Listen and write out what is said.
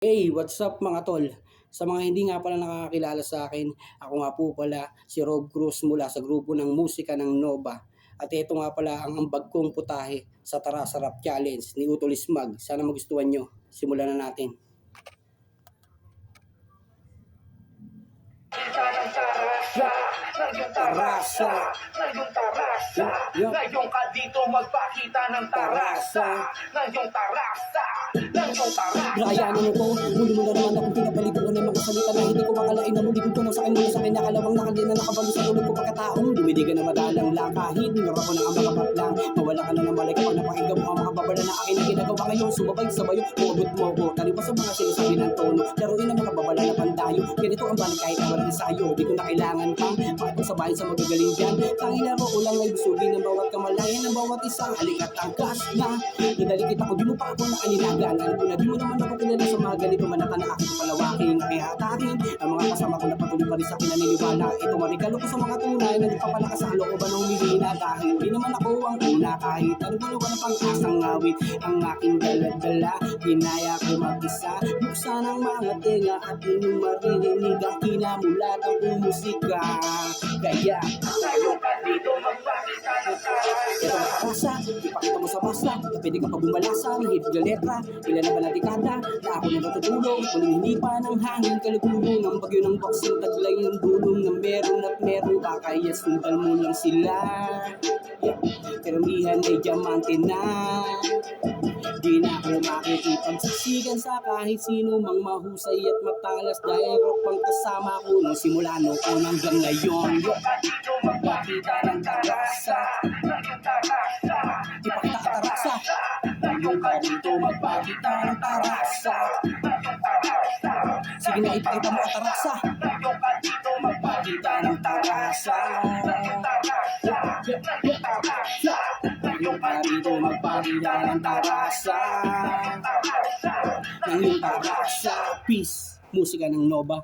Hey, what's up mga tol? Sa mga hindi nga pala nakakakilala sa akin, ako nga po pala si Rob Cruz mula sa grupo ng musika ng Nova. At ito nga pala ang ambag kong putahe sa Tara Sarap Challenge ni Utol Ismag. Sana magustuhan nyo. Simulan na natin. Tarasa, ngayon ka dito magpakita ng tarasa. Ngayong tarasa, ngayong tarasa. Raya mo ko, muli mo na naman akong pinapaliguan ng mga salita na hindi ko makalain na muli kong tunaw sa akin mula sa akin nakalawang nakalina nakabalo sa tulog ko pagkataong dumidigan na madalang lang kahit minura ko na ang mga patlang mawala ka na ng malay kapag napakinggan mo ang mga babala na akin na ginagawa ngayon sumabay sabayo, huwagot mo ako talipas sa mga sinasabi ng tono laruin ang mga babala na pandayo ganito ang balik kahit na walang ensayo di ko na kailangan pang makipagsabahin sa magagaling dyan tangin na mo ulang ay busugin ng bawat kamalayan ng bawat isa halikat ang gas na nadali kita ko di mo pa ako na aninagan alam ko na di mo naman ako kilala sa mga ganito manata na aking palawakin nakihatakin ang mga kasama ko na patuloy pa rin sa pinaniniwala ito marigalo ko sa mga tunay na nagpapalakas sa looban ng humihina dahil di naman ako ang una kahit ano ba naman ang pang-asang ngawit ang aking daladala ginaya ko mag-isa buksan ang mga tenga at inyong maririnig ang kinamulat ang musika kaya Ngayon ka dito magpakita ng tarasa. ito ang karasa, ipakita mo sa basa na pwede ka pa bumalasa ng hit na letra ilan na ba na dekada na ako na natutulong muling hindi pa ng hangin kalugulong ang bagyo ng boxing taglay ng dulong na meron at meron kakaya sundan mo lang sila karamihan ay diamante na di na ako makikipagsaksikan sa kahit sino mang mahusay at matalas dahil rock pang kasama ko nung simula noon hanggang ngayon Dito magpakita ng tarasa. Ngayong tarasa, ipakita ka tarasa ngayon ka dito magpakita ng tarasa. Ngayong tarasa, sige na ipakita mo ang tarasa ngayon ka dito magpakita ng tarasa. Ngayong tarasa, ngayong tarasa. yung pa dito magpakita ng tarasa ng yung tarasa peace musika ng Nova.